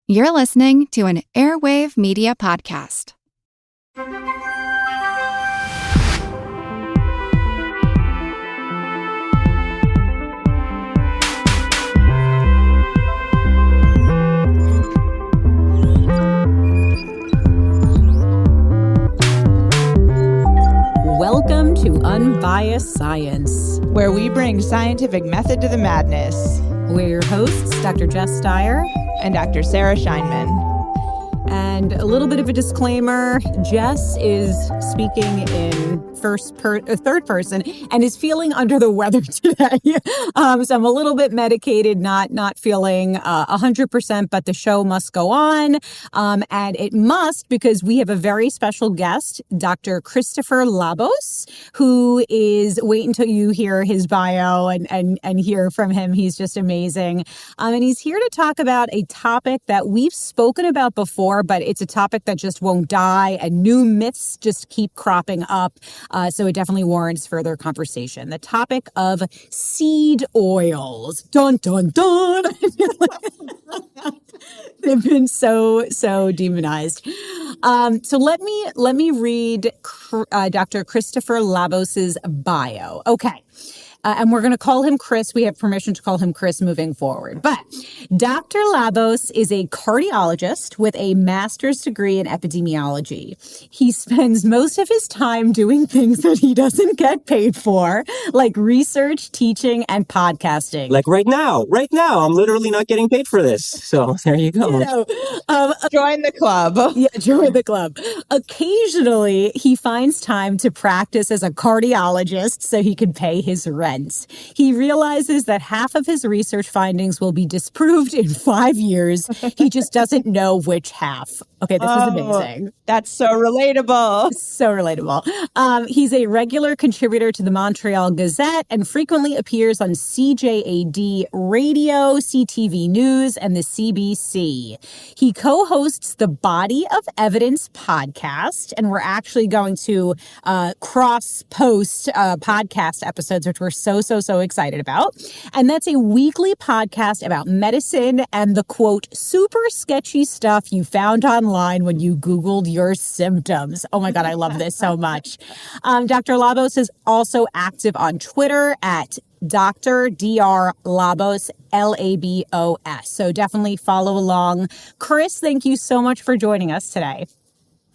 You're listening to an Airwave Media Podcast. Welcome to Unbiased Science, where we bring scientific method to the madness. We're your hosts, Dr. Jess Steyer and Dr. Sarah Scheinman. And a little bit of a disclaimer, Jess is speaking in third person and is feeling under the weather today. So I'm a little bit medicated, not feeling 100%, but the show must go on. And it must because we have a very special guest, Dr. Christopher Labos, who is, wait until you hear his bio and hear from him. He's just amazing. And he's here to talk about a topic that we've spoken about before, but it's a topic that just won't die, and new myths just keep cropping up. So it definitely warrants further conversation. The topic of seed oils. Dun, dun, dun. They've been so demonized. So let me read Dr. Christopher Labos's bio. Okay. And we're going to call him Chris. We have permission to call him Chris moving forward. But Dr. Labos is a cardiologist with a master's degree in epidemiology. He spends most of his time doing things that he doesn't get paid for, like research, teaching, and podcasting. Like right now, I'm literally not getting paid for this. So there you go. Join the club. Yeah, join the club. Occasionally, he finds time to practice as a cardiologist so he can pay his rent. He realizes that half of his research findings will be disproved in 5 years. He just doesn't know which half. Okay, this is amazing. That's so relatable. So relatable. He's a regular contributor to the Montreal Gazette and frequently appears on CJAD Radio, CTV News, and the CBC. He co-hosts the Body of Evidence podcast, and we're actually going to cross-post podcast episodes, which we're so excited about. And that's a weekly podcast about medicine and the, quote, super sketchy stuff you found online when you Googled your symptoms. Oh my God, I love this so much. Dr. Labos is also active on Twitter at Dr. Dr. Labos, Labos. So definitely follow along. Chris, thank you so much for joining us today.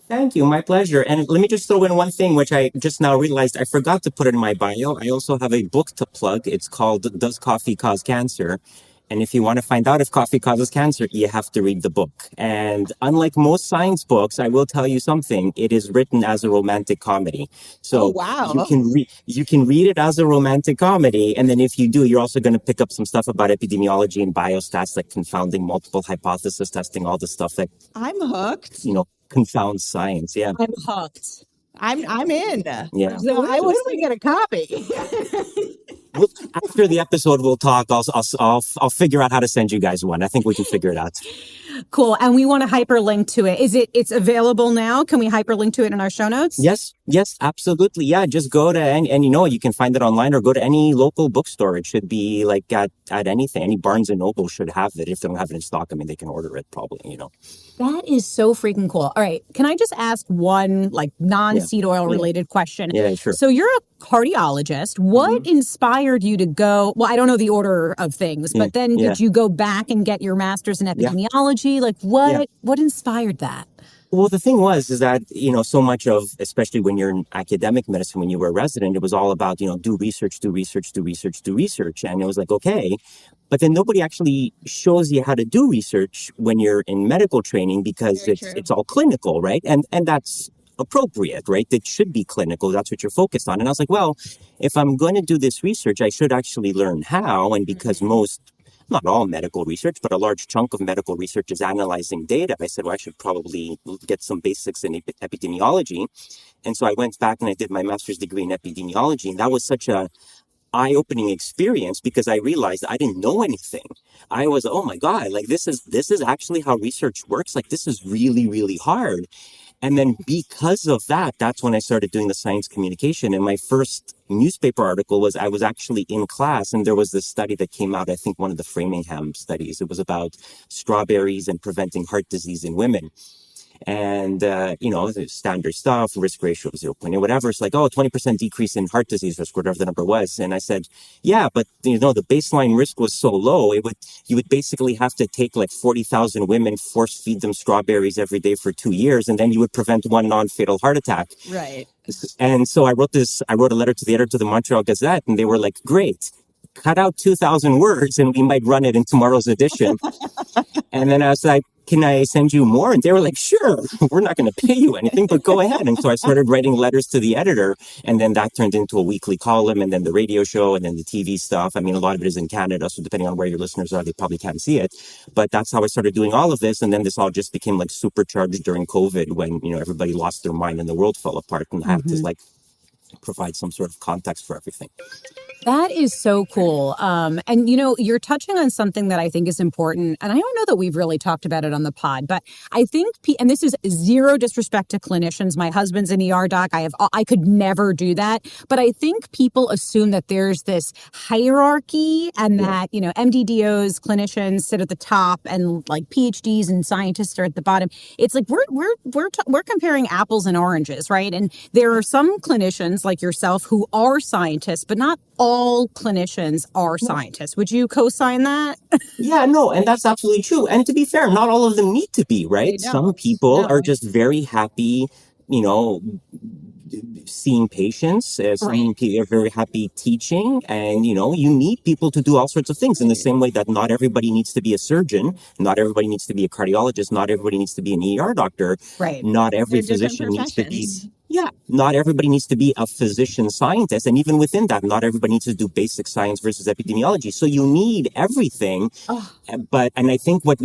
Thank you. My pleasure. And let me just throw in one thing, which I just now realized I forgot to put in my bio. I also have a book to plug. It's called Does Coffee Cause Cancer? And if you want to find out if coffee causes cancer, you have to read the book. And unlike most science books, I will tell you something. It is written as a romantic comedy. So you can read it as a romantic comedy. And then if you do, you're also going to pick up some stuff about epidemiology and biostats, like confounding multiple hypothesis testing, all the stuff that I'm hooked. Confounds science. Yeah. I'm hooked. I'm in. Yeah. So where do we get a copy? After the episode, we'll talk. I'll figure out how to send you guys one. I think we can figure it out. Cool. And we want to hyperlink to it. It's available now? Can we hyperlink to it in our show notes? Yes, absolutely. Yeah, just go to and you can find it online or go to any local bookstore. It should be like at anything. Any Barnes and Noble should have it. If they don't have it in stock, I mean, they can order it probably, That is so freaking cool. All right. Can I just ask one non-seed oil related question? Yeah, sure. So you're a cardiologist. What inspired you to go? Well, I don't know the order of things, but then did you go back and get your master's in epidemiology? What inspired that? Well, the thing is that, so much of, especially when you're in academic medicine, when you were a resident, it was all about, do research. And it was like, okay, but then nobody actually shows you how to do research when you're in medical training because it's all clinical, right? And that's appropriate, right? It should be clinical. That's what you're focused on. And I was like, well, if I'm going to do this research, I should actually learn how. And because not all medical research, but a large chunk of medical research is analyzing data, I said, well, I should probably get some basics in epidemiology. And so I went back and I did my master's degree in epidemiology. And that was such a eye-opening experience because I realized I didn't know anything. I was, oh my God, this is actually how research works. This is really, really hard. And then because of that, that's when I started doing the science communication. And my first newspaper article was, I was actually in class and there was this study that came out, I think one of the Framingham studies. It was about strawberries and preventing heart disease in women. And, the standard stuff, risk ratio of 0.8, whatever. It's like, 20% decrease in heart disease risk, whatever the number was. And I said, yeah, but, the baseline risk was so low, you would basically have to take like 40,000 women, force feed them strawberries every day for 2 years, and then you would prevent one non-fatal heart attack. Right. And so I wrote a letter to the editor of the Montreal Gazette, and they were like, great, cut out 2,000 words and we might run it in tomorrow's edition. And then I was like, can I send you more? And they were like, sure, we're not going to pay you anything, but go ahead. And so I started writing letters to the editor, and then that turned into a weekly column, and then the radio show, and then the TV stuff. I mean, a lot of it is in Canada, so depending on where your listeners are, they probably can't see it. But that's how I started doing all of this. And then this all just became like supercharged during COVID when, everybody lost their mind and the world fell apart, and I had to like provide some sort of context for everything. That is so cool. And, you're touching on something that I think is important. And I don't know that we've really talked about it on the pod, but I think, and this is zero disrespect to clinicians. My husband's an ER doc. I could never do that. But I think people assume that there's this hierarchy and that, MDDOs, clinicians sit at the top and like PhDs and scientists are at the bottom. It's like we're comparing apples and oranges, right? And there are some clinicians like yourself who are scientists, but not all clinicians are scientists. Would you co-sign that? Yeah, no, and that's absolutely true. And to be fair, not all of them need to be, right? Some people are just very happy, seeing patients. Some people are very happy teaching. And, you need people to do all sorts of things in the same way that not everybody needs to be a surgeon. Not everybody needs to be a cardiologist. Not everybody needs to be an ER doctor. Right. Not every physician needs to be... Yeah, not everybody needs to be a physician scientist. And even within that, not everybody needs to do basic science versus epidemiology. So you need everything. And I think what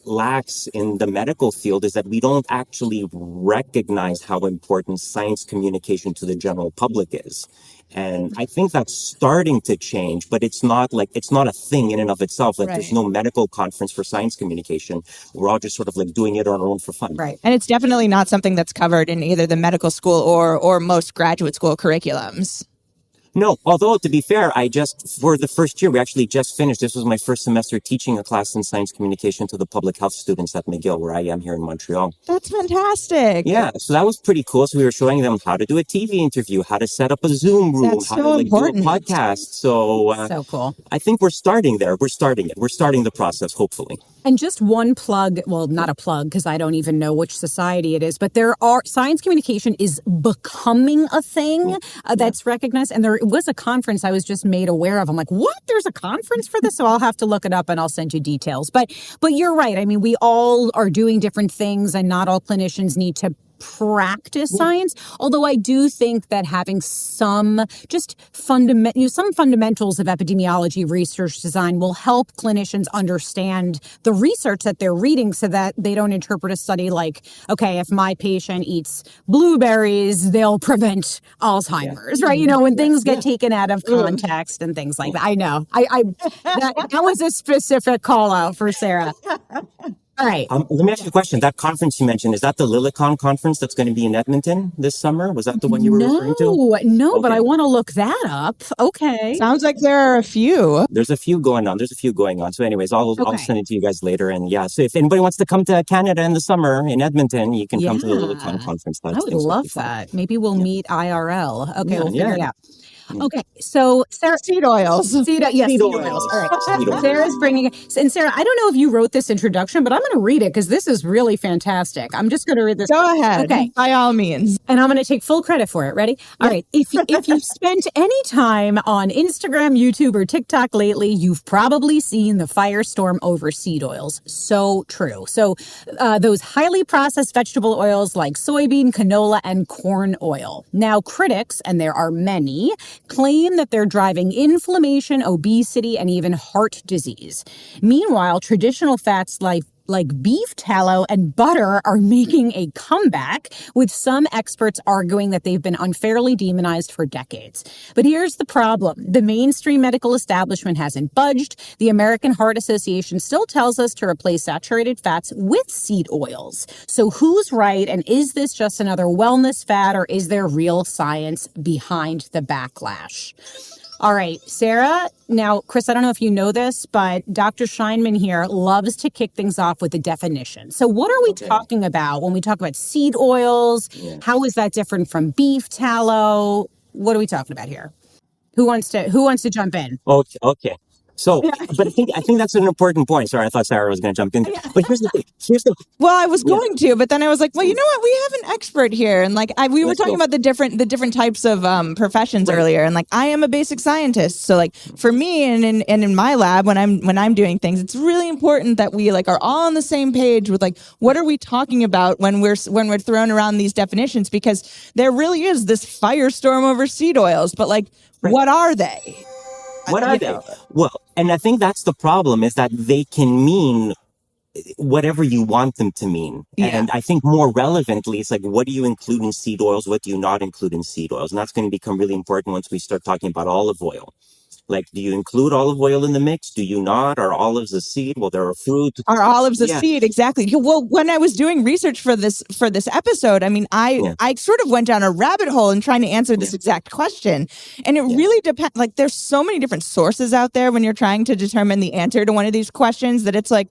lacks in the medical field is that we don't actually recognize how important science communication to the general public is. And I think that's starting to change, but it's not a thing in and of itself. Like there's no medical conference for science communication. We're all just sort of like doing it on our own for fun. Right. And it's definitely not something that's covered in either the medical school or most graduate school curriculums. No, although to be fair, for the first year, we actually just finished. This was my first semester teaching a class in science communication to the public health students at McGill, where I am here in Montreal. That's fantastic. Yeah, so that was pretty cool. So we were showing them how to do a TV interview, how to set up a Zoom room, That's how so to do a important. podcast. So, so cool. I think we're starting there. We're starting it. We're starting the process, hopefully. And just one plug, well, not a plug because I don't even know which society it is, but science communication is becoming a thing that's recognized. And there was a conference I was just made aware of. I'm like, what? There's a conference for this? So I'll have to look it up and I'll send you details. But you're right. I mean, we all are doing different things and not all clinicians need to practice science, although I do think that having some fundamentals of epidemiology research design will help clinicians understand the research that they're reading so that they don't interpret a study like, okay, if my patient eats blueberries, they'll prevent Alzheimer's, right? When things get taken out of context and things like that. I know. That was a specific call out for Sarah. All right. Let me ask you a question. That conference you mentioned, is that the Lilicon conference that's going to be in Edmonton this summer? Was that the one you were referring to? No, Okay. but I want to look that up. Okay. Sounds like there are a few. There's a few going on. So anyways, I'll send it to you guys later. And yeah, so if anybody wants to come to Canada in the summer in Edmonton, you can come to the Lilicon conference. I would love that. Maybe we'll meet IRL. Okay, we'll figure it out. Okay, so Sarah, Seed oils. Seed oils. All right. Seed oils. Sarah's bringing it. And Sarah, I don't know if you wrote this introduction, but I'm going to read it because this is really fantastic. I'm just going to read this. Go ahead. Okay. By all means. And I'm going to take full credit for it. Ready? All right. If you've spent any time on Instagram, YouTube, or TikTok lately, you've probably seen the firestorm over seed oils. So true. So those highly processed vegetable oils like soybean, canola, and corn oil. Now, critics, and there are many, claim that they're driving inflammation, obesity, and even heart disease. Meanwhile, traditional fats like like beef tallow and butter are making a comeback, with some experts arguing that they've been unfairly demonized for decades. But here's the problem. The mainstream medical establishment hasn't budged. The American Heart Association still tells us to replace saturated fats with seed oils. So who's right? And is this just another wellness fad, or is there real science behind the backlash? All right, Sarah. Now, Chris, I don't know if you know this, but Dr. Scheinman here loves to kick things off with a definition. So what are we talking about when we talk about seed oils? Yeah. How is that different from beef tallow? What are we talking about here? Who wants to jump in? Okay. So, but I think that's an important point. Sorry, I thought Sarah was going to jump in. But here's the thing. Well, I was going to, but then I was like, well, you know what? We have an expert here, and like we were talking about the different types of professions earlier, and like I am a basic scientist, so like for me and in my lab when I'm doing things, it's really important that we like are all on the same page with like what are we talking about when we're throwing around these definitions, because there really is this firestorm over seed oils, but like what are they? What are they? Well, and I think that's the problem, is that they can mean whatever you want them to mean. Yeah. And I think more relevantly, it's like, what do you include in seed oils? What do you not include in seed oils? And that's going to become really important once we start talking about olive oil. Like, do you include olive oil in the mix? Do you not? Are olives a seed? Well, they're a fruit. Are olives a seed? Exactly. Well, when I was doing research for this episode, I mean, I sort of went down a rabbit hole in trying to answer this exact question. And it really depends. Like, there's so many different sources out there when you're trying to determine the answer to one of these questions that it's like,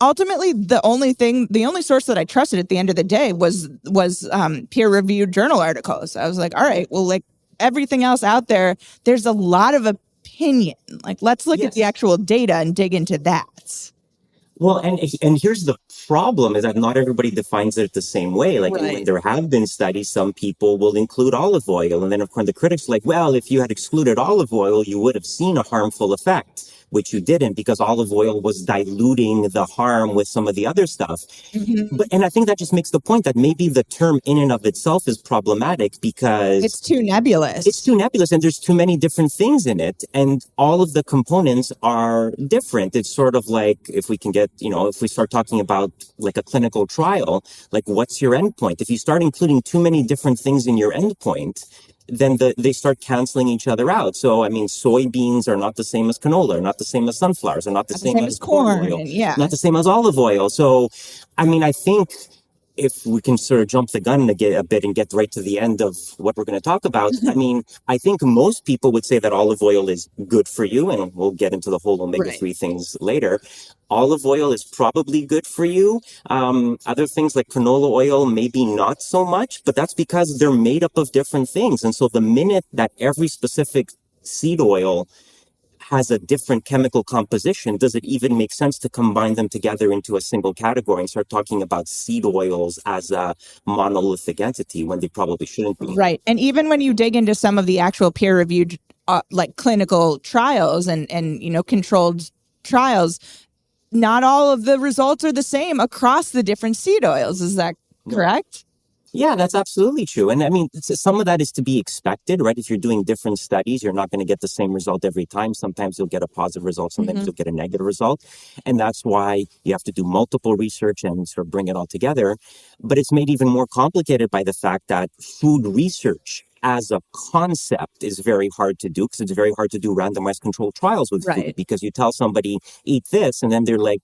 ultimately, the only source that I trusted at the end of the day was peer-reviewed journal articles. I was like, all right, well, like everything else out there, there's a lot of opinion. Like, let's look at the actual data and dig into that. Well, and here's the problem, is that not everybody defines it the same way. Like, when there have been studies, some people will include olive oil. And then, of course, the critics are like, well, if you had excluded olive oil, you would have seen a harmful effect, which you didn't, because olive oil was diluting the harm with some of the other stuff. Mm-hmm. And I think that just makes the point that maybe the term in and of itself is problematic, because it's too nebulous. It's too nebulous, and there's too many different things in it, and all of the components are different. It's sort of like, if we can get, if we start talking about like a clinical trial, like, what's your endpoint? If you start including too many different things in your endpoint, then they start canceling each other out. So, I mean, soybeans are not the same as canola, are not the same as sunflowers, are not the same as corn oil, not the same as olive oil. So, I mean, I think if we can sort of jump the gun a bit and get right to the end of what we're going to talk about, I mean, I think most people would say that olive oil is good for you, and we'll get into the whole omega-3 things later. Olive oil is probably good for you. Other things like canola oil, maybe not so much, but that's because they're made up of different things. And so the minute that every specific seed oil has a different chemical composition, does it even make sense to combine them together into a single category and start talking about seed oils as a monolithic entity when they probably shouldn't be? Right. And even when you dig into some of the actual peer-reviewed like clinical trials and controlled trials, not all of the results are the same across the different seed oils. Is that correct? Yeah, that's absolutely true. And I mean, some of that is to be expected, right? If you're doing different studies, you're not going to get the same result every time. Sometimes you'll get a positive result. Sometimes you'll get a negative result. And that's why you have to do multiple research and sort of bring it all together. But it's made even more complicated by the fact that food research as a concept is very hard to do, because it's very hard to do randomized controlled trials with food, because you tell somebody, eat this, and then they're like,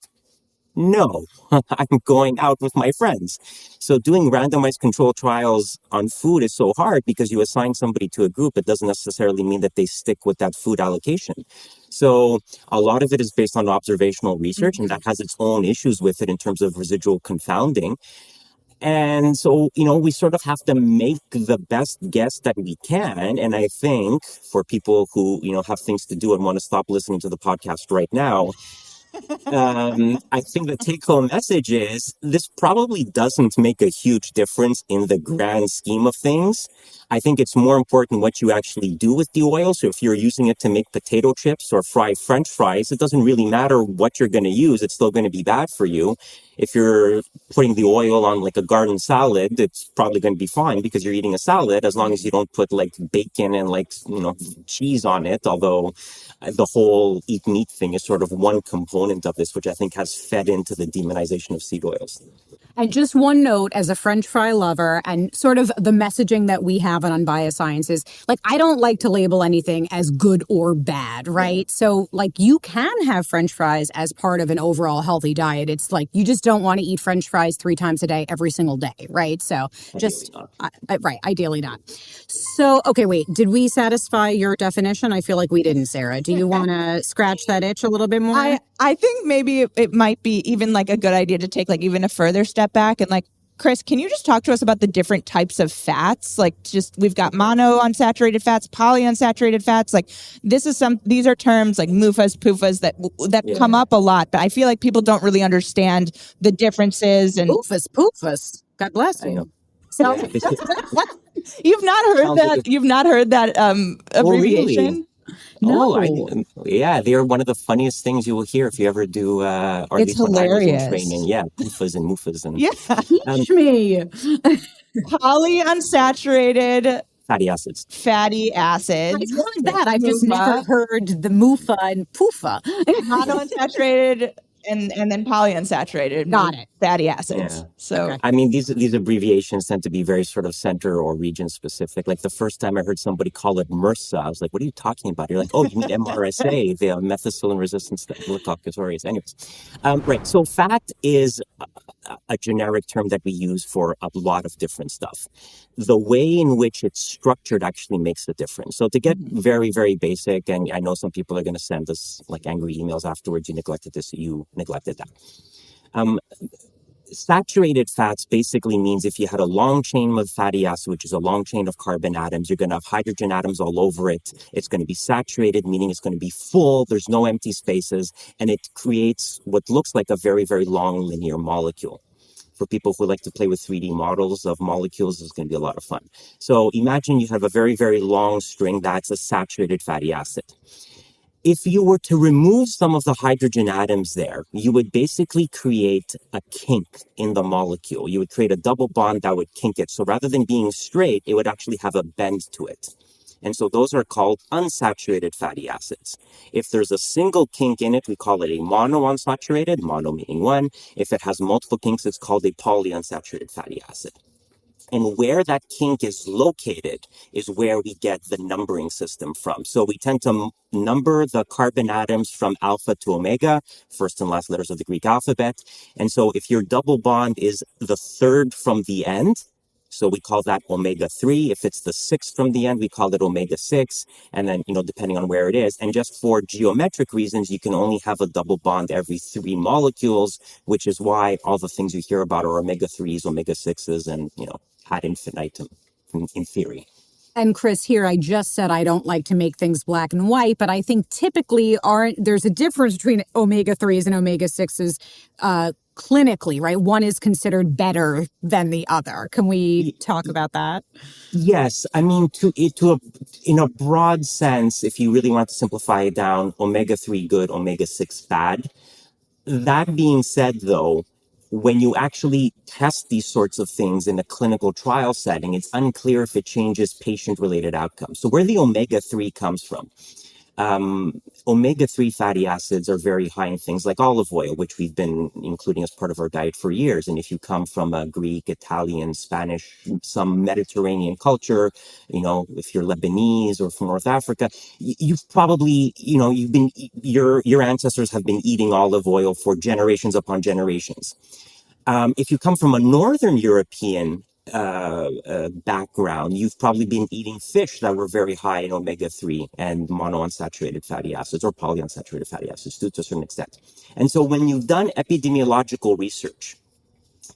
no, I'm going out with my friends. So doing randomized controlled trials on food is so hard, because you assign somebody to a group. It doesn't necessarily mean that they stick with that food allocation. So a lot of it is based on observational research, and that has its own issues with it in terms of residual confounding. And so, we sort of have to make the best guess that we can. And I think for people who, have things to do and want to stop listening to the podcast right now, I think the take-home message is this probably doesn't make a huge difference in the grand scheme of things. I think it's more important what you actually do with the oil. So if you're using it to make potato chips or fry French fries, it doesn't really matter what you're going to use. It's still going to be bad for you. If you're putting the oil on like a garden salad, it's probably going to be fine because you're eating a salad, as long as you don't put like bacon and like, cheese on it. Although the whole eat meat thing is sort of one component of this, which I think has fed into the demonization of seed oils. And just one note as a French fry lover and sort of the messaging that we have on Unbiased Science is like, I don't like to label anything as good or bad, right? So like you can have French fries as part of an overall healthy diet. It's like you just don't want to eat French fries 3 times a day, every single day, right? So ideally not. So, okay, wait, did we satisfy your definition? I feel like we didn't, Sarah. Do you want to scratch that itch a little bit more? I think maybe it might be even like a good idea to take like even a further step back and like, Chris, can you just talk to us about the different types of fats? Like we've got monounsaturated fats, polyunsaturated fats. Like these are terms like MUFAs, PUFAs that come up a lot, but I feel like people don't really understand the differences. And PUFAs. God bless you. So you've not heard that? You've not heard that abbreviation? Really? No. Yeah, they are one of the funniest things you will hear if you ever do, or at It's least when I was in hilarious. training. Yeah, PUFAs and MUFAs. And, Teach me. Polyunsaturated fatty acids. Fatty acids. I've heard that. I've just never heard the MUFA and PUFA. Monounsaturated and then polyunsaturated. Got it. Fatty acids. Yeah. So Okay. I mean, these abbreviations tend to be very sort of center or region specific. Like the first time I heard somebody call it MRSA, I was like, what are you talking about? You're like, oh, you mean MRSA, the methicillin resistant staphylococcus aureus. Anyways, right. So fat is a generic term that we use for a lot of different stuff. The way in which it's structured actually makes a difference. So to get very, very basic, and I know some people are going to send us like angry emails afterwards, you neglected this, you neglected that. Saturated fats basically means if you had a long chain of fatty acid, which is a long chain of carbon atoms, you're going to have hydrogen atoms all over it. It's going to be saturated, meaning it's going to be full. There's no empty spaces, and it creates what looks like a very, very long linear molecule. For people who like to play with 3D models of molecules, it's going to be a lot of fun. So imagine you have a very, very long string that's a saturated fatty acid. If you were to remove some of the hydrogen atoms there, you would basically create a kink in the molecule. You would create a double bond that would kink it. So rather than being straight, it would actually have a bend to it. And so those are called unsaturated fatty acids. If there's a single kink in it, we call it a monounsaturated, mono meaning one. If it has multiple kinks, it's called a polyunsaturated fatty acid. And where that kink is located is where we get the numbering system from. So we tend to number the carbon atoms from alpha to omega, first and last letters of the Greek alphabet. And so if your double bond is the third from the end, so we call that omega 3. If it's the sixth from the end, we call it omega 6. And then, depending on where it is. And just for geometric reasons, you can only have a double bond every 3 molecules, which is why all the things you hear about are omega 3s, omega 6s, and, ad infinitum in theory. And Chris, here I just said I don't like to make things black and white, but I think typically there's a difference between omega 3s and omega 6s clinically, right? One is considered better than the other. Can we talk about that? Yes. I mean, in a broad sense, if you really want to simplify it down, omega 3 good, omega 6 bad. That being said, though, when you actually test these sorts of things in a clinical trial setting, it's unclear if it changes patient-related outcomes. So where the omega-3 comes from, omega-3 fatty acids are very high in things like olive oil, which we've been including as part of our diet for years. And if you come from a Greek, Italian, Spanish, some Mediterranean culture, if you're Lebanese or from North Africa, you've probably, your ancestors have been eating olive oil for generations upon generations. If you come from a Northern European background, you've probably been eating fish that were very high in omega-3 and monounsaturated fatty acids or polyunsaturated fatty acids to a certain extent. And so when you've done epidemiological research,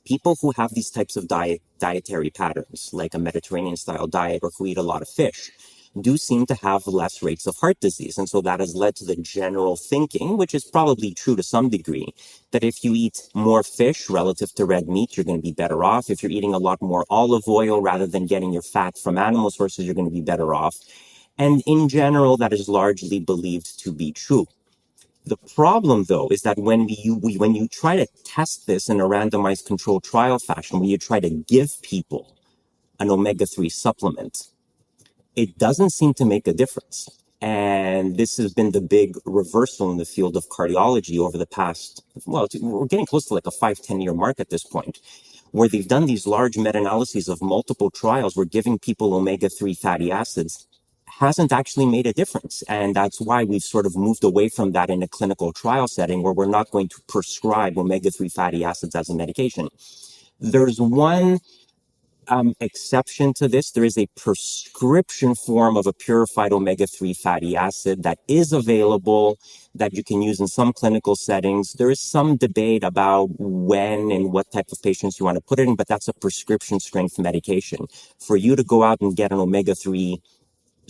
people who have these types of dietary patterns, like a Mediterranean style diet or who eat a lot of fish, do seem to have less rates of heart disease. And so that has led to the general thinking, which is probably true to some degree, that if you eat more fish relative to red meat, you're going to be better off. If you're eating a lot more olive oil rather than getting your fat from animal sources, you're going to be better off. And in general, that is largely believed to be true. The problem, though, is that when you try to test this in a randomized controlled trial fashion, when you try to give people an omega-3 supplement, it doesn't seem to make a difference. And this has been the big reversal in the field of cardiology over the past, we're getting close to like a 5-10 year mark at this point, where they've done these large meta-analyses of multiple trials where giving people omega-3 fatty acids hasn't actually made a difference. And that's why we've sort of moved away from that in a clinical trial setting where we're not going to prescribe omega-3 fatty acids as a medication. There's one exception to this. There is a prescription form of a purified omega-3 fatty acid that is available that you can use in some clinical settings. There is some debate about when and what type of patients you want to put it in, but that's a prescription strength medication. For you to go out and get an omega-3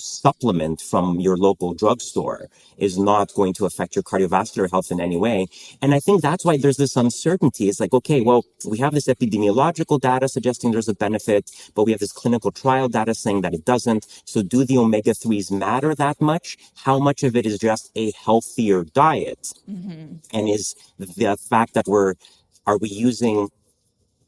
supplement from your local drugstore is not going to affect your cardiovascular health in any way. And I think that's why there's this uncertainty. It's like, okay, well, we have this epidemiological data suggesting there's a benefit, but we have this clinical trial data saying that it doesn't. So do the omega-3s matter that much? How much of it is just a healthier diet? Mm-hmm. And is the fact that are we using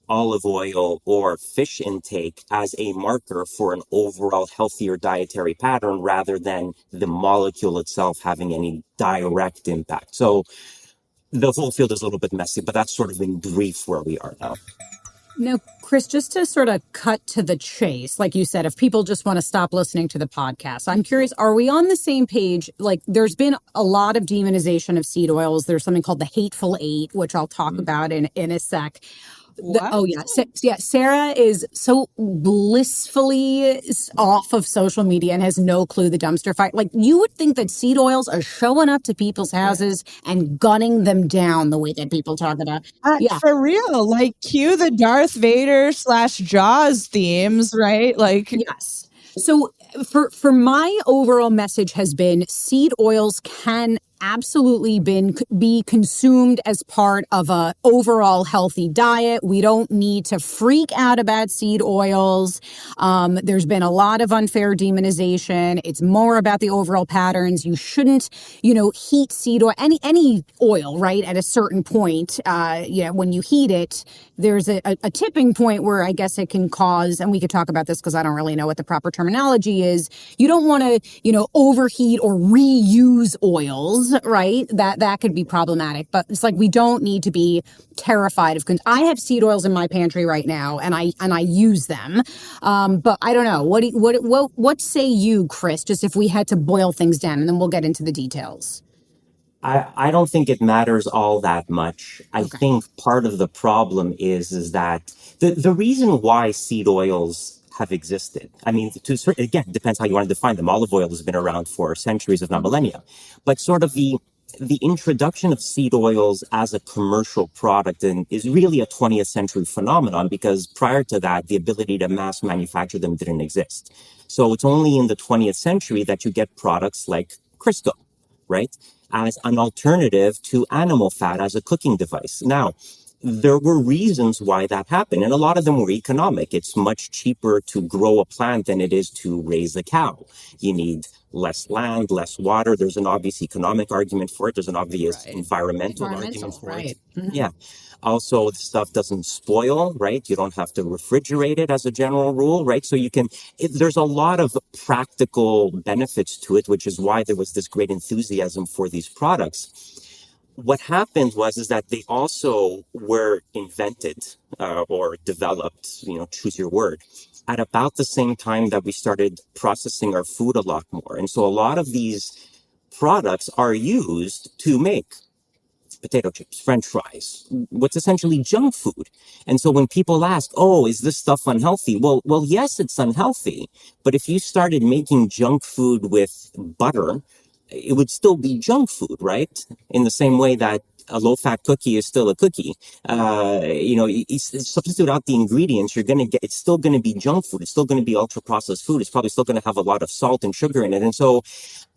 olive oil or fish intake as a marker for an overall healthier dietary pattern rather than the molecule itself having any direct impact? So the whole field is a little bit messy, but that's sort of in brief where we are now. Now, Chris, just to sort of cut to the chase, like you said, if people just want to stop listening to the podcast, I'm curious, are we on the same page? Like, there's been a lot of demonization of seed oils. There's something called the Hateful Eight, which I'll talk about in a sec. Sarah is so blissfully off of social media and has no clue the dumpster fire. Like, you would think that seed oils are showing up to people's houses and gunning them down the way that people talk about. For real, like cue the Darth Vader / Jaws themes, right? Like, yes. So for my overall message has been seed oils can absolutely be consumed as part of a overall healthy diet. We don't need to freak out about seed oils. There's been a lot of unfair demonization. It's more about the overall patterns. You shouldn't, heat seed oil, any oil, right? At a certain point, when you heat it, there's a tipping point where I guess it can cause, and we could talk about this because I don't really know what the proper terminology is. You don't want to, overheat or reuse oils, right? That could be problematic. But it's like we don't need to be terrified of. I have seed oils in my pantry right now, and I use them. But I don't know. What say you, Chris? Just if we had to boil things down, and then we'll get into the details. I don't think it matters all that much. I think part of the problem is that the reason why seed oils have existed, I mean, again, it depends how you want to define them. Olive oil has been around for centuries, if not millennia. But sort of the introduction of seed oils as a commercial product is really a 20th century phenomenon, because prior to that, the ability to mass manufacture them didn't exist. So it's only in the 20th century that you get products like Crisco, right? As an alternative to animal fat as a cooking device. Now, there were reasons why that happened, and a lot of them were economic. It's much cheaper to grow a plant than it is to raise a cow. You need less land, less water. There's an obvious economic argument for it. There's an obvious environmental argument for it. Mm-hmm. Yeah. Also, the stuff doesn't spoil, right? You don't have to refrigerate it as a general rule, right? So there's a lot of practical benefits to it, which is why there was this great enthusiasm for these products. What happened is that they also were invented or developed, choose your word, at about the same time that we started processing our food a lot more. And so a lot of these products are used to make potato chips, French fries, what's essentially junk food. And so when people ask, oh, is this stuff unhealthy? Well, yes, it's unhealthy. But if you started making junk food with butter, it would still be junk food, right? In the same way that a low-fat cookie is still a cookie. You substitute out the ingredients, it's still going to be junk food. It's still going to be ultra-processed food. It's probably still going to have a lot of salt and sugar in it. And so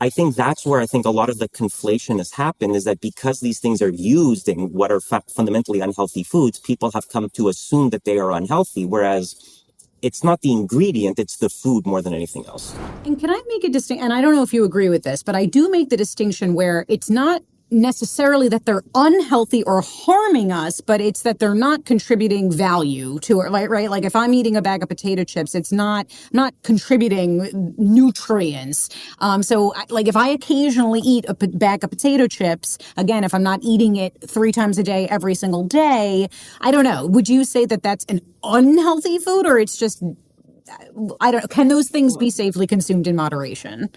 I think that's where I think a lot of the conflation has happened, is that because these things are used in what are fundamentally unhealthy foods, people have come to assume that they are unhealthy, whereas it's not the ingredient, it's the food more than anything else. And can I make a distinction? And I don't know if you agree with this, but I do make the distinction where it's not necessarily that they're unhealthy or harming us, but it's that they're not contributing value to it, right? Like if I'm eating a bag of potato chips, it's not contributing nutrients. Like if I occasionally eat a bag of potato chips, again, if I'm not eating it 3 times a day, every single day, I don't know. Would you say that that's an unhealthy food, or it's just, can those things be safely consumed in moderation?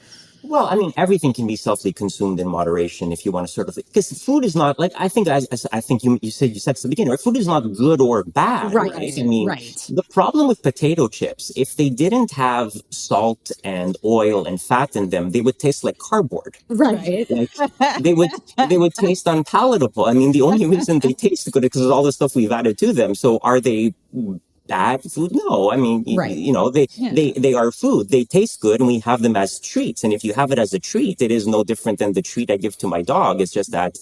Well, I mean, everything can be safely consumed in moderation if you want to sort of, because food is not like, I think, as I think you said at the beginning, right? Food is not good or bad, right? I mean, the problem with potato chips, if they didn't have salt and oil and fat in them, they would taste like cardboard. Right. Like, they would taste unpalatable. I mean, the only reason they taste good is because of all the stuff we've added to them. So are they bad food? No. I mean, they are food. They taste good, and we have them as treats. And if you have it as a treat, it is no different than the treat I give to my dog. It's just that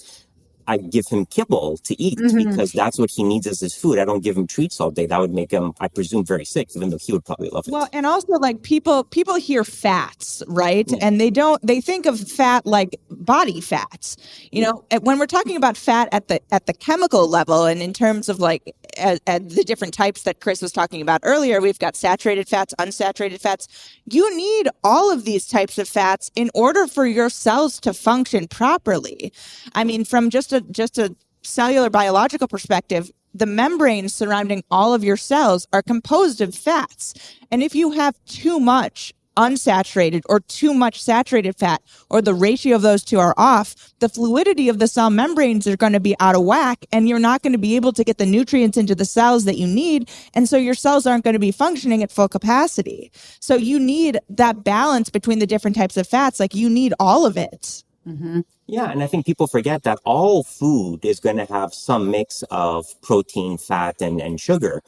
I give him kibble to eat because that's what he needs as his food. I don't give him treats all day. That would make him, I presume, very sick, even though he would probably love it. Well, and also like people hear fats, right? Yeah. And they think of fat like body fats. You know, when we're talking about fat at the chemical level, and in terms of like at the different types that Chris was talking about earlier, we've got saturated fats, unsaturated fats. You need all of these types of fats in order for your cells to function properly. I mean, from just a cellular biological perspective, the membranes surrounding all of your cells are composed of fats. And if you have too much unsaturated or too much saturated fat, or the ratio of those two are off, the fluidity of the cell membranes are going to be out of whack, and you're not going to be able to get the nutrients into the cells that you need. And so your cells aren't going to be functioning at full capacity. So you need that balance between the different types of fats. Like, you need all of it. Mm-hmm. Yeah, and I think people forget that all food is going to have some mix of protein, fat, and sugar.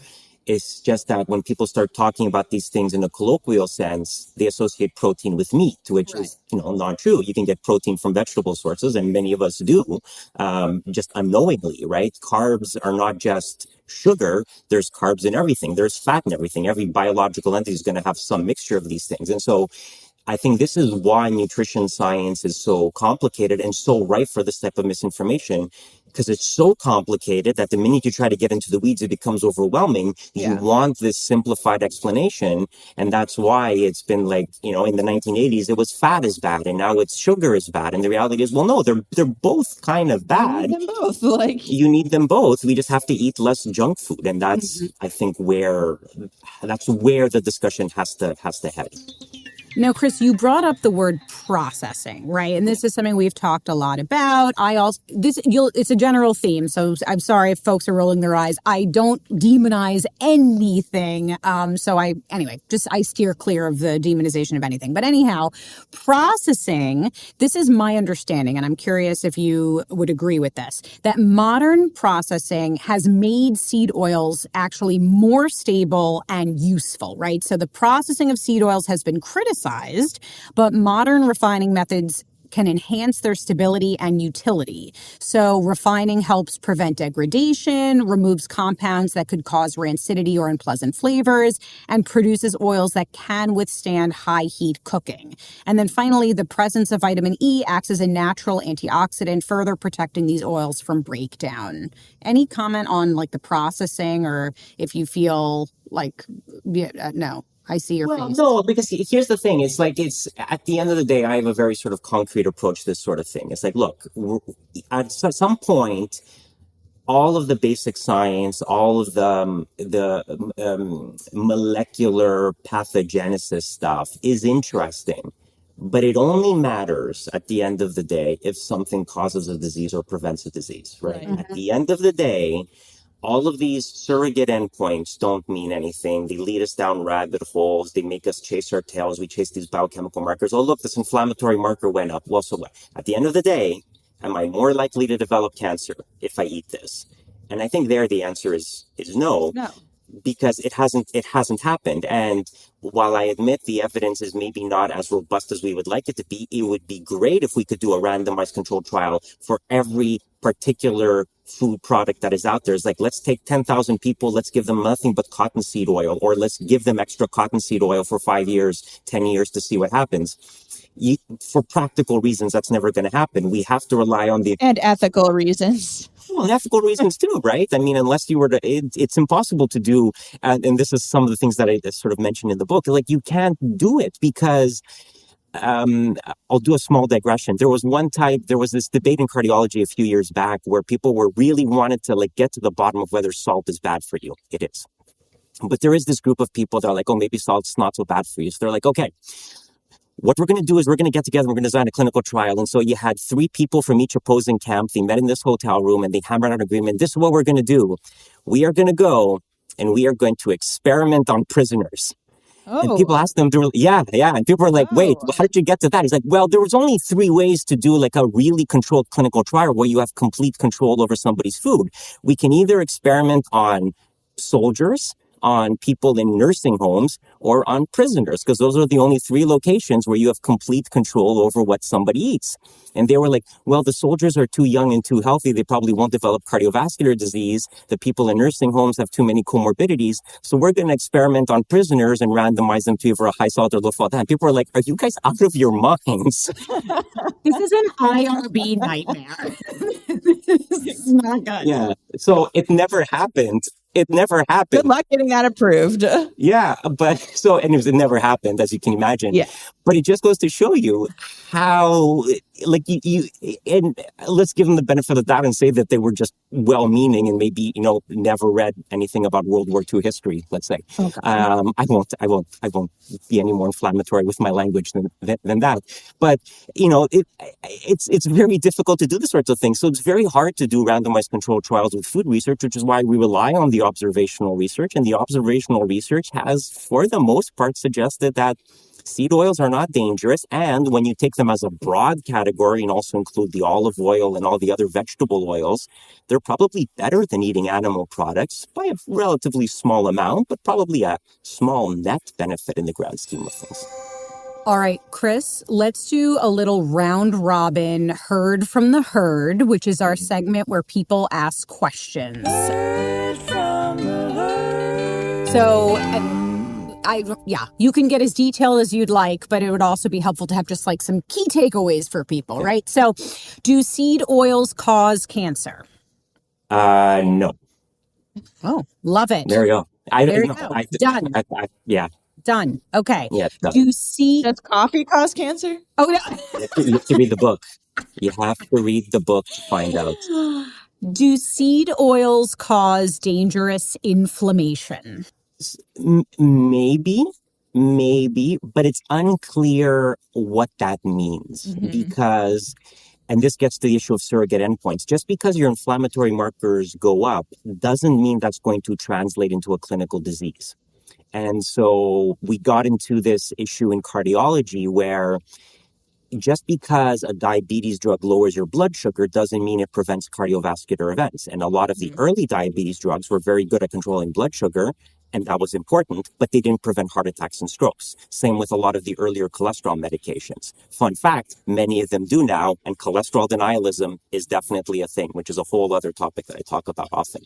It's just that when people start talking about these things in a colloquial sense, they associate protein with meat, which is, not true. You can get protein from vegetable sources, and many of us do, just unknowingly, right? Carbs are not just sugar. There's carbs in everything. There's fat in everything. Every biological entity is going to have some mixture of these things. And so I think this is why nutrition science is so complicated and so rife for this type of misinformation, because it's so complicated that the minute you try to get into the weeds, it becomes overwhelming. Yeah. You want this simplified explanation. And that's why it's been like, in the 1980s, it was fat is bad, and now it's sugar is bad. And the reality is, well, no, they're both kind of bad. You need them both. You need them both. We just have to eat less junk food. And that's, I think, where the discussion has to head. Now, Chris, you brought up the word processing, right? And this is something we've talked a lot about. It's a general theme, so I'm sorry if folks are rolling their eyes. I don't demonize anything. I steer clear of the demonization of anything. But anyhow, processing, this is my understanding, and I'm curious if you would agree with this, that modern processing has made seed oils actually more stable and useful, right? So the processing of seed oils has been criticized, but modern refining methods can enhance their stability and utility. So refining helps prevent degradation, removes compounds that could cause rancidity or unpleasant flavors, and produces oils that can withstand high heat cooking. And then finally, the presence of vitamin E acts as a natural antioxidant, further protecting these oils from breakdown. Any comment on the processing, or if you feel no? I see your face. No, because here's the thing. It's at the end of the day, I have a very sort of concrete approach to this sort of thing. It's like, look, at some point, all of the basic science, all of the molecular pathogenesis stuff is interesting, but it only matters at the end of the day if something causes a disease or prevents a disease, right? Mm-hmm. At the end of the day, all of these surrogate endpoints don't mean anything. They lead us down rabbit holes. They make us chase our tails. We chase these biochemical markers. Oh, look, this inflammatory marker went up. Well, so what? At the end of the day, Am I more likely to develop cancer if I eat this? And I think there the answer is no. No. Because it hasn't happened. And while I admit the evidence is maybe not as robust as we would like it to be, it would be great if we could do a randomized controlled trial for every particular food product that is out there. It's like, let's take 10,000 people, let's give them nothing but cottonseed oil, or let's give them extra cottonseed oil for 5 years, 10 years to see what happens. For practical reasons, that's never going to happen. We have to rely on and ethical reasons. Well, and ethical reasons too, right? I mean, unless you were to, it's impossible to do. And this is some of the things that I sort of mentioned in the book. Like, you can't do it because, I'll do a small digression. There was this debate in cardiology a few years back where people were really wanted to like get to the bottom of whether salt is bad for you. It is. But there is this group of people that are like, oh, maybe salt's not so bad for you. So they're like, okay, what we're going to do is we're going to get together, we're going to design a clinical trial. And so you had 3 people from each opposing camp. They met in this hotel room and they hammered out an agreement. This is what we're going to do. We are going to go and we are going to experiment on prisoners. Oh. And people asked them, yeah. And people were like, wait, how did you get to that? He's like, well, there was only 3 ways to do like a really controlled clinical trial where you have complete control over somebody's food. We can either experiment on soldiers, on people in nursing homes, or on prisoners, because those are the only 3 locations where you have complete control over what somebody eats. And they were like, well, the soldiers are too young and too healthy. They probably won't develop cardiovascular disease. The people in nursing homes have too many comorbidities. So we're going to experiment on prisoners and randomize them to either a high salt or low salt diet. People are like, are you guys out of your minds? This is an IRB nightmare. This is not good. Yeah. So it never happened. It never happened. Good luck getting that approved. Yeah, but so, and it never happened, as you can imagine. Yeah. But it just goes to show you how, like, and let's give them the benefit of the doubt and say that they were just well-meaning and maybe, never read anything about World War II history, let's say. Okay. I won't be any more inflammatory with my language than that. But, it's very difficult to do this sorts of things. So it's very hard to do randomized controlled trials with food research, which is why we rely on the observational research. And the observational research has, for the most part, suggested that seed oils are not dangerous. And when you take them as a broad category and also include the olive oil and all the other vegetable oils, they're probably better than eating animal products by a relatively small amount, but probably a small net benefit in the grand scheme of things. All right, Chris, let's do a little round robin heard from the herd, which is our segment where people ask questions. Heard from the herd. So, you can get as detailed as you'd like, but it would also be helpful to have just like some key takeaways for people, right? So, do seed oils cause cancer? No. Oh, love it. There you go. There you go. Done. Yeah. Done. Okay. Yeah, done. Does coffee cause cancer? Oh, no. You have to read the book. You have to read the book to find out. Do seed oils cause dangerous inflammation? Maybe, but it's unclear what that means because, and this gets to the issue of surrogate endpoints, just because your inflammatory markers go up doesn't mean that's going to translate into a clinical disease. And so we got into this issue in cardiology where just because a diabetes drug lowers your blood sugar doesn't mean it prevents cardiovascular events. And a lot of the early diabetes drugs were very good at controlling blood sugar, and that was important, but they didn't prevent heart attacks and strokes. Same with a lot of the earlier cholesterol medications. Fun fact, many of them do now, and cholesterol denialism is definitely a thing, which is a whole other topic that I talk about often.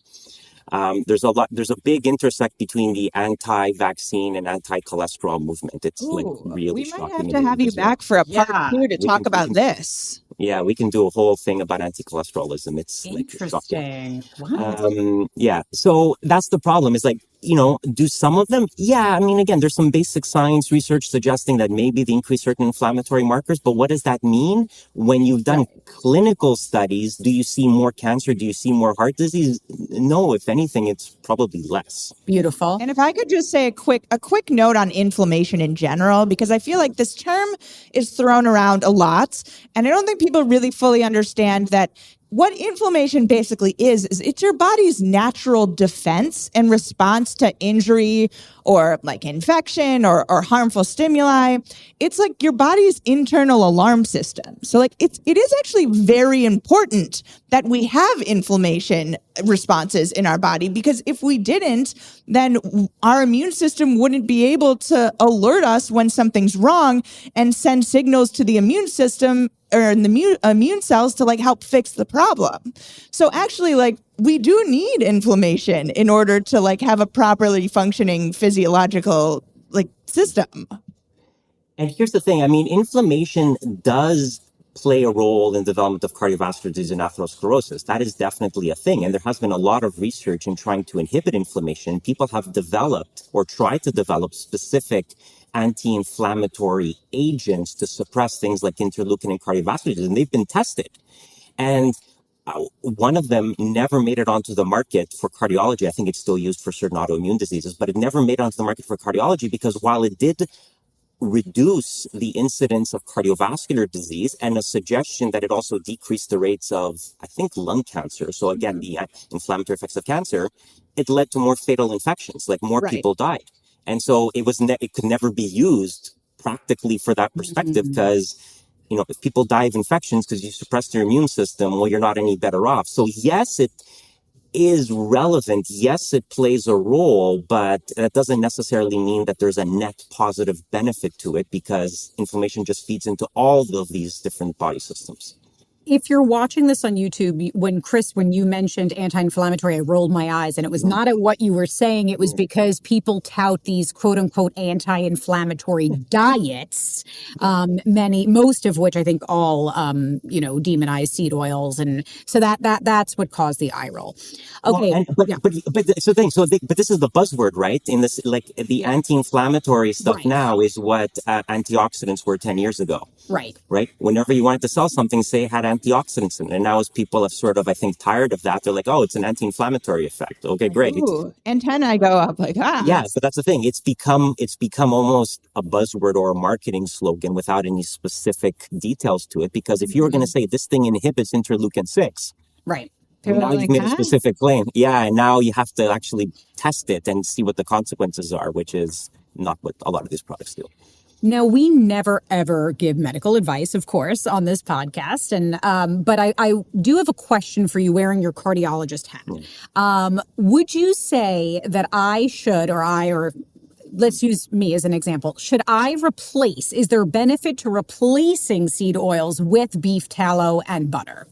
There's a big intersect between the anti-vaccine and anti-cholesterol movement. It's really shocking. We might have to have you back for a part 2 to talk about this. Yeah, we can do a whole thing about anti-cholesterolism. It's interesting. Wow. So that's the problem. Is do some of them? Yeah, I mean, again, there's some basic science research suggesting that maybe they increase certain inflammatory markers, but what does that mean? When you've done clinical studies, do you see more cancer? Do you see more heart disease? No, if anything, it's probably less. Beautiful. And if I could just say a quick note on inflammation in general, because I feel like this term is thrown around a lot, and I don't think people really fully understand that what inflammation basically is it's your body's natural defense and response to injury or like infection or harmful stimuli. It's like your body's internal alarm system. So like it is actually very important that we have inflammation responses in our body, because if we didn't, then our immune system wouldn't be able to alert us when something's wrong and send signals to the immune system or in the immune cells to like help fix the problem. So actually, like, we do need inflammation in order to like have a properly functioning physiological like system. And here's the thing. I mean, inflammation does play a role in the development of cardiovascular disease and atherosclerosis. That is definitely a thing. And there has been a lot of research in trying to inhibit inflammation. People have developed or tried to develop specific anti-inflammatory agents to suppress things like interleukin and cardiovascular disease, and they've been tested. And one of them never made it onto the market for cardiology. I think it's still used for certain autoimmune diseases, but it never made it onto the market for cardiology because while it did reduce the incidence of cardiovascular disease and a suggestion that it also decreased the rates of, I think, lung cancer. So again, the inflammatory effects of cancer, it led to more fatal infections, like more people died. And so it could never be used practically for that perspective because, you know, if people die of infections because you suppress their immune system, well, you're not any better off. So yes, it is relevant. Yes, it plays a role, but that doesn't necessarily mean that there's a net positive benefit to it because inflammation just feeds into all of these different body systems. If you're watching this on YouTube, when you mentioned anti-inflammatory, I rolled my eyes, and it was not at what you were saying. It was because people tout these quote unquote anti-inflammatory diets, most of which I think all, demonize seed oils. And so that's what caused the eye roll. Okay. Well, but this is the buzzword, right? In this, like the anti-inflammatory stuff now is what antioxidants were 10 years ago. Right. Whenever you wanted to sell something, say it had antioxidants in it. And now as people have sort of, I think, tired of that, they're like, oh, it's an anti-inflammatory effect. Okay, great. Ooh, antennae go up like, Yeah, but that's the thing. It's become almost a buzzword or a marketing slogan without any specific details to it. Because if you were going to say this thing inhibits interleukin-6, right. Now you've made a specific claim. Yeah, and now you have to actually test it and see what the consequences are, which is not what a lot of these products do. Now, we never, ever give medical advice, of course, on this podcast. But I do have a question for you wearing your cardiologist hat. Would you say that I should, or let's use me as an example, should I replace, is there benefit to replacing seed oils with beef tallow and butter?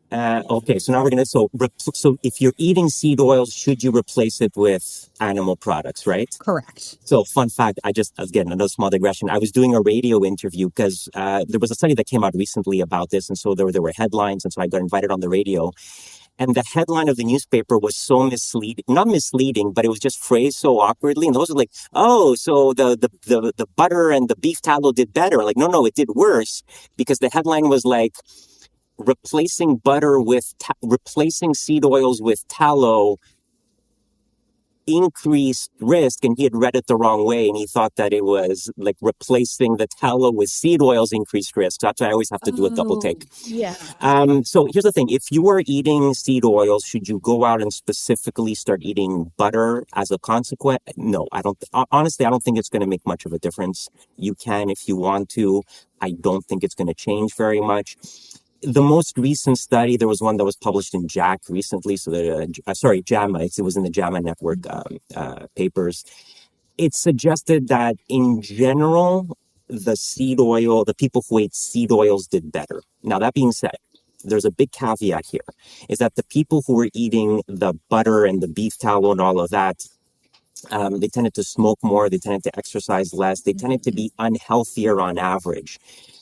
Okay, so now we're going to, so if you're eating seed oils, should you replace it with animal products, right? Correct. So fun fact, again, another small digression. I was doing a radio interview because there was a study that came out recently about this. And so there were headlines. And so I got invited on the radio. And the headline of the newspaper was so not misleading, but it was just phrased so awkwardly. And those are like, oh, so the butter and the beef tallow did better. Like, no, it did worse because the headline was like, replacing seed oils with tallow increased risk, and he had read it the wrong way, and he thought that it was like replacing the tallow with seed oils increased risk. That's why I always have to do a double take. Yeah. So here's the thing: if you are eating seed oils, should you go out and specifically start eating butter as a consequence? No, I don't. Honestly, I don't think it's going to make much of a difference. You can if you want to. I don't think it's going to change very much. The most recent study, there was one that was published in JACC recently, JAMA, it was in the JAMA network papers. It suggested that in general, the people who ate seed oils did better. Now, that being said, there's a big caveat here, is that the people who were eating the butter and the beef tallow and all of that, they tended to smoke more, they tended to exercise less, they tended to be unhealthier on average.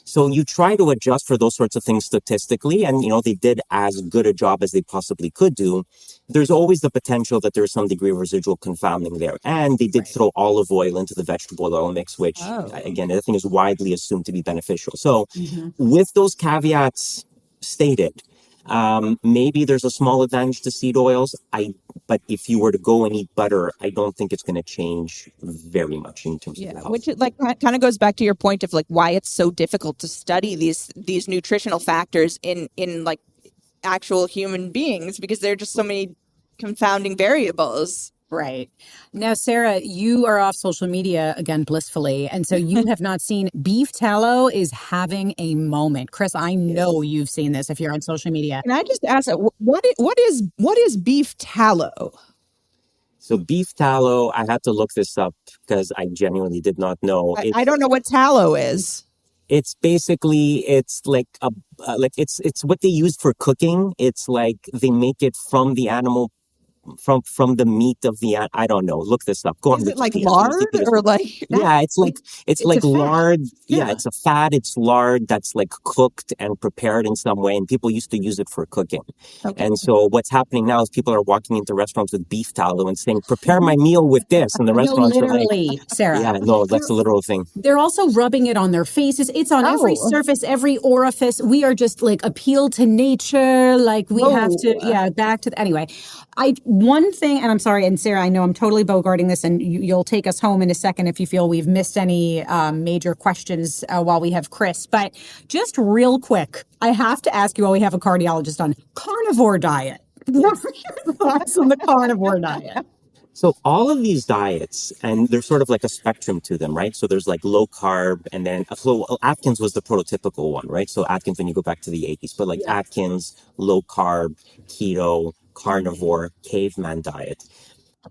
So you try to adjust for those sorts of things statistically, and, they did as good a job as they possibly could do. There's always the potential that there's some degree of residual confounding there. And they did throw olive oil into the vegetable oil mix, which, again, I think is widely assumed to be beneficial. So with those caveats stated, maybe there's a small advantage to seed oils. But if you were to go and eat butter, I don't think it's going to change very much in terms of health. Which kind of goes back to your point of like why it's so difficult to study these nutritional factors in like actual human beings because there are just so many confounding variables. Right. Now, Sarah, you are off social media again, blissfully. And so you have not seen beef tallow is having a moment. Chris, I know you've seen this if you're on social media. Can I just ask, what is beef tallow? So beef tallow, I had to look this up because I genuinely did not know. I don't know what tallow is. It's basically, it's like it's what they use for cooking. It's like they make it from the animal, from the meat of the, I don't know. Look this up. Go on. Is it like lard or like? Yeah, it's like lard. Yeah, it's a fat. It's lard that's like cooked and prepared in some way, and people used to use it for cooking. Okay. And so what's happening now is people are walking into restaurants with beef tallow and saying, "Prepare my meal with this," and the restaurants literally, are like, Sarah. Yeah, no, that's a literal thing. They're also rubbing it on their faces. It's on every surface, every orifice. We are just like appeal to nature. Like we have to, back to anyway. One thing, and I'm sorry, and Sarah, I know I'm totally bogarting this, and you'll take us home in a second if you feel we've missed any major questions while we have Chris. But just real quick, I have to ask you while we have a cardiologist on carnivore diet. What are your thoughts on the carnivore diet? So all of these diets, and there's sort of like a spectrum to them, right? So there's like low carb, and then Atkins was the prototypical one, right? So Atkins, when you go back to the 80s, but like Atkins, low carb, keto, carnivore, caveman diet.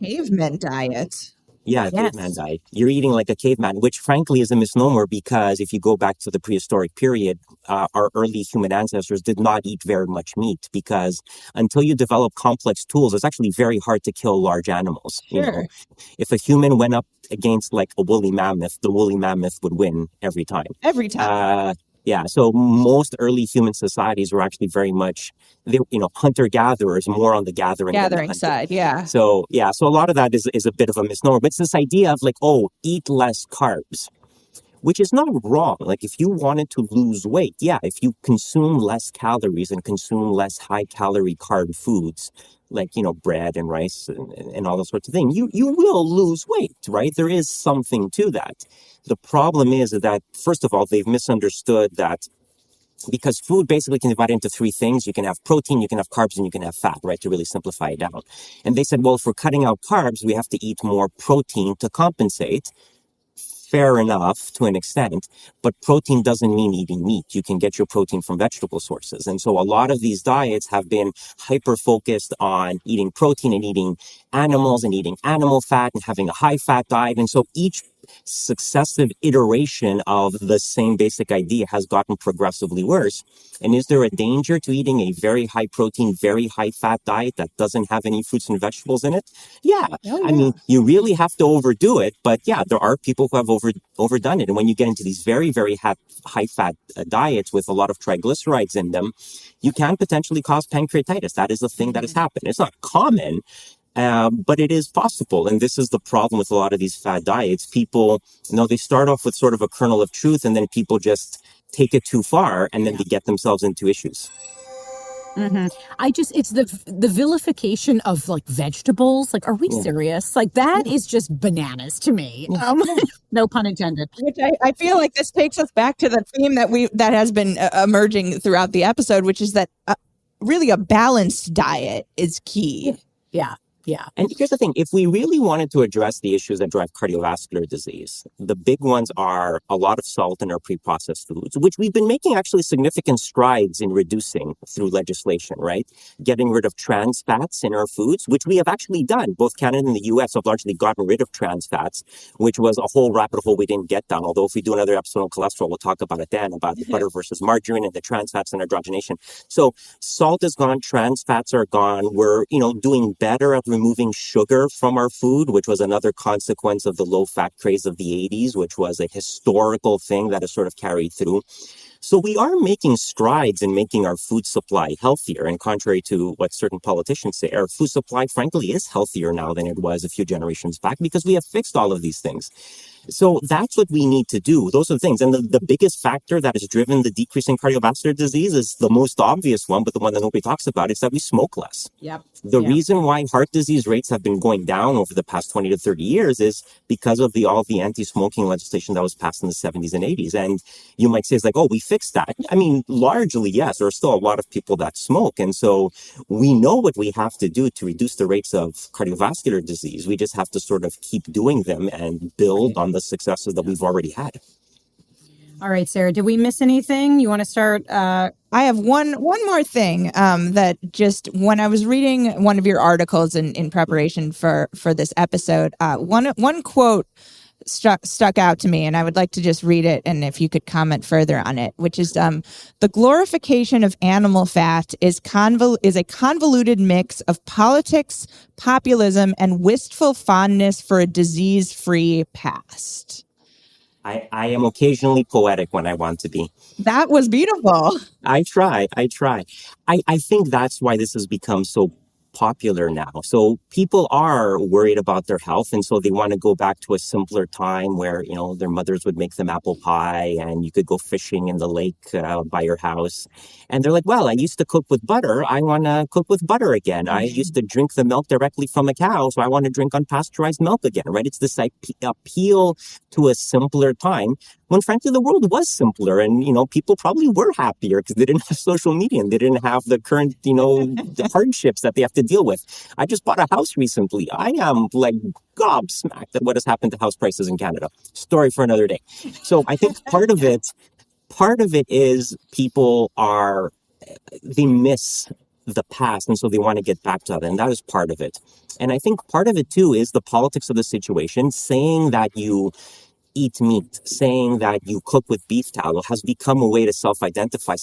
Caveman diet. Yeah, caveman diet. You're eating like a caveman, which frankly is a misnomer because if you go back to the prehistoric period, our early human ancestors did not eat very much meat because until you develop complex tools, it's actually very hard to kill large animals. Sure. You know? If a human went up against like a woolly mammoth, the woolly mammoth would win every time. Every time. Yeah, so most early human societies were actually very much, hunter-gatherers, more on the gathering side, yeah. So a lot of that is a bit of a misnomer. But it's this idea of like, eat less carbs, which is not wrong. Like if you wanted to lose weight, if you consume less calories and consume less high-calorie carb foods, like, bread and rice and all those sorts of things, you will lose weight, right? There is something to that. The problem is that, first of all, they've misunderstood that because food basically can divide into three things. You can have protein, you can have carbs, and you can have fat, right? To really simplify it down. And they said, well, if we're cutting out carbs, we have to eat more protein to compensate. Fair enough to an extent, but protein doesn't mean eating meat. You can get your protein from vegetable sources. And so a lot of these diets have been hyper-focused on eating protein and eating animals and eating animal fat and having a high-fat diet. And so each successive iteration of the same basic idea has gotten progressively worse. And is there a danger to eating a very high protein, very high fat diet that doesn't have any fruits and vegetables in it? I mean, you really have to overdo it. But there are people who have overdone it. And when you get into these very, very high fat diets with a lot of triglycerides in them, you can potentially cause pancreatitis. That is a thing that has happened. It's not common. But it is possible. And this is the problem with a lot of these fad diets. People, they start off with sort of a kernel of truth and then people just take it too far and then they get themselves into issues. Mm-hmm. It's the vilification of like vegetables. Like, are we serious? Like that is just bananas to me. No pun intended. Which I feel like this takes us back to the theme that has been emerging throughout the episode, which is that really a balanced diet is key. Yeah. Yeah. And here's the thing. If we really wanted to address the issues that drive cardiovascular disease, the big ones are a lot of salt in our pre-processed foods, which we've been making actually significant strides in reducing through legislation, right? Getting rid of trans fats in our foods, which we have actually done. Both Canada and the US have largely gotten rid of trans fats, which was a whole rabbit hole we didn't get done. Although if we do another episode on cholesterol, we'll talk about it then, about butter versus margarine and the trans fats and hydrogenation. So salt is gone. Trans fats are gone. We're, doing better at removing sugar from our food, which was another consequence of the low-fat craze of the 80s, which was a historical thing that has sort of carried through. So we are making strides in making our food supply healthier. And contrary to what certain politicians say, our food supply, frankly, is healthier now than it was a few generations back because we have fixed all of these things. So that's what we need to do. Those are the things. And the biggest factor that has driven the decrease in cardiovascular disease is the most obvious one, but the one that nobody talks about, is that we smoke less. Yep. The reason why heart disease rates have been going down over the past 20 to 30 years is because of all the anti-smoking legislation that was passed in the 70s and 80s. And you might say, it's like, oh, we fixed that. I mean, largely, yes, there are still a lot of people that smoke. And so we know what we have to do to reduce the rates of cardiovascular disease. We just have to sort of keep doing them and build on the successes that we've already had. All right, Sarah, did we miss anything? You want to start? I have one more thing that just when I was reading one of your articles in preparation for this episode, one quote stuck out to me, and I would like to just read it, and if you could comment further on it, which is the glorification of animal fat is a convoluted mix of politics, populism, and wistful fondness for a disease-free past. I am occasionally poetic when I want to be. That was beautiful. I try. I think that's why this has become so popular now. So people are worried about their health, and so they want to go back to a simpler time where, their mothers would make them apple pie and you could go fishing in the lake by your house. And they're like, well, I used to cook with butter. I want to cook with butter again. I used to drink the milk directly from a cow, so I want to drink unpasteurized milk again, right? It's this appeal to a simpler time when frankly the world was simpler, and people probably were happier because they didn't have social media and they didn't have the current the hardships that they have to deal with. I just bought a house recently. I am like gobsmacked at what has happened to house prices in Canada. Story for another day. So I think part of it is people they miss the past, and so they want to get back to that, and that is part of it. And I think part of it too is the politics of the situation. Saying that you eat meat, saying that you cook with beef tallow has become a way to self-identify. I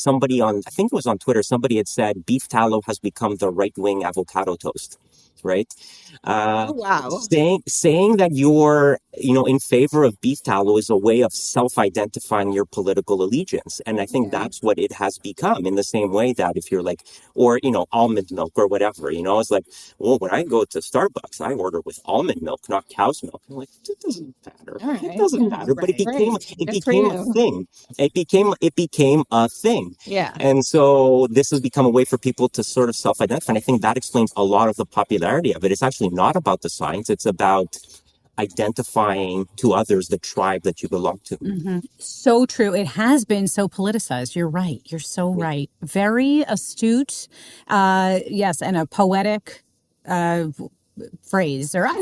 think it was on Twitter, somebody had said beef tallow has become the right-wing avocado toast, right? Oh, wow. Saying that you're, in favor of beef tallow is a way of self-identifying your political allegiance. And I think that's what it has become, in the same way that if you're like, or, almond milk or whatever, it's like, well, when I go to Starbucks, I order with almond milk, not cow's milk. I'm like, it doesn't matter. Right. It doesn't matter. But it became a thing. It became a thing. Yeah. And so this has become a way for people to sort of self-identify. And I think that explains a lot of the popularity of it. It's actually not about the science. It's about identifying to others the tribe that you belong to. Mm-hmm. So true. It has been so politicized. You're right. You're so right. Very astute. Yes. And a poetic phrase or a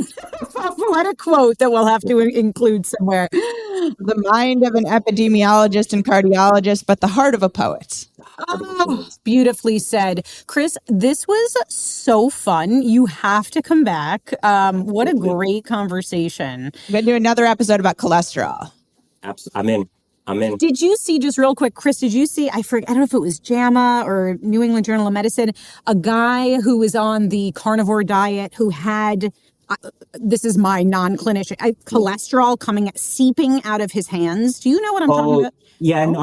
poetic quote that we'll have to include somewhere. The mind of an epidemiologist and cardiologist, but the heart of a poet. Oh, beautifully said. Chris, this was so fun. You have to come back. What a great conversation. We're going to do another episode about cholesterol. Absolutely. I'm in. Did you see, just real quick, Chris, I don't know if it was JAMA or New England Journal of Medicine, a guy who was on the carnivore diet who had, this is my non-clinician, cholesterol seeping out of his hands. Do you know what I'm talking about? Yeah, no,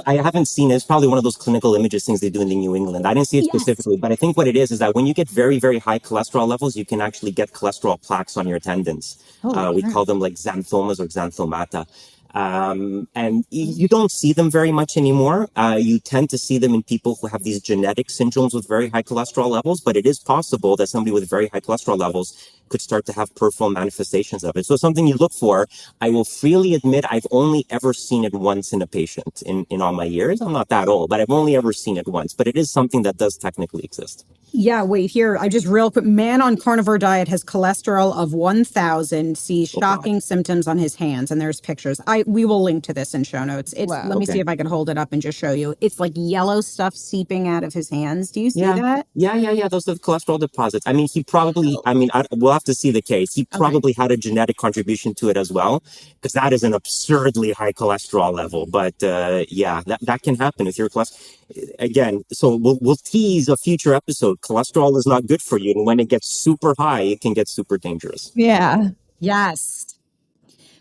I haven't seen it. It's probably one of those clinical images things they do in the New England. I didn't see it specifically, but I think what it is that when you get very, very high cholesterol levels, you can actually get cholesterol plaques on your tendons. We call them like xanthomas or xanthomata. And you don't see them very much anymore. You tend to see them in people who have these genetic syndromes with very high cholesterol levels, but it is possible that somebody with very high cholesterol levels could start to have peripheral manifestations of it. So something you look for. I will freely admit I've only ever seen it once in a patient in all my years. I'm not that old, but I've only ever seen it once. But it is something that does technically exist. Yeah, wait, here, I just real quick, man on carnivore diet has cholesterol of 1,000, sees shocking symptoms on his hands, and there's pictures. We will link to this in show notes. Let me see if I can hold it up and just show you. It's like yellow stuff seeping out of his hands. Do you see that? Yeah. Those are the cholesterol deposits. I mean, he probably, we'll have to see the case. He probably had a genetic contribution to it as well, because that is an absurdly high cholesterol level. But that can happen with your cholesterol. Again, so we'll tease a future episode. Cholesterol is not good for you, and when it gets super high, it can get super dangerous. Yeah. Yes.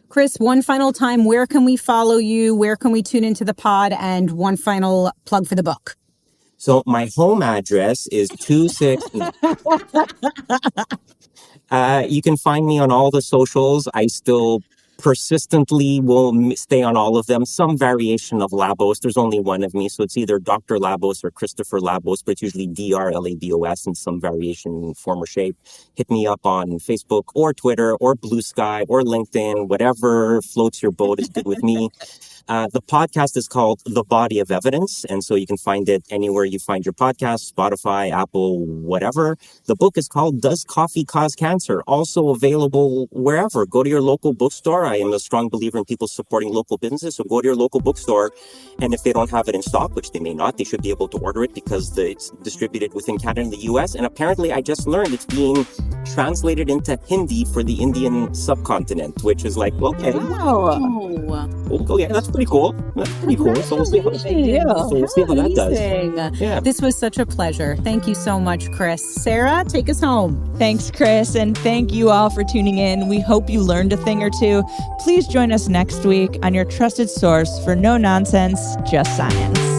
Chris, one final time, where can we follow you? Where can we tune into the pod? And one final plug for the book. So my home address is 26. You can find me on all the socials. I still persistently will stay on all of them. Some variation of Labos. There's only one of me, so it's either Dr. Labos or Christopher Labos, but it's usually DRLABOS in some variation, form, or shape. Hit me up on Facebook or Twitter or Blue Sky or LinkedIn. Whatever floats your boat is good with me. The podcast is called The Body of Evidence, and so you can find it anywhere you find your podcast, Spotify, Apple, whatever. The book is called Does Coffee Cause Cancer? Also available wherever. Go to your local bookstore. I am a strong believer in people supporting local businesses, so go to your local bookstore, and if they don't have it in stock, which they may not, they should be able to order it because it's distributed within Canada and the US, and apparently I just learned it's being translated into Hindi for the Indian subcontinent, which is like, okay. Wow. Oh, yeah, that's pretty cool. That's pretty cool. So we'll see how that does. Yeah. This was such a pleasure. Thank you so much, Chris. Sarah, take us home. Thanks, Chris, and thank you all for tuning in. We hope you learned a thing or two. Please join us next week on your trusted source for no nonsense, just science.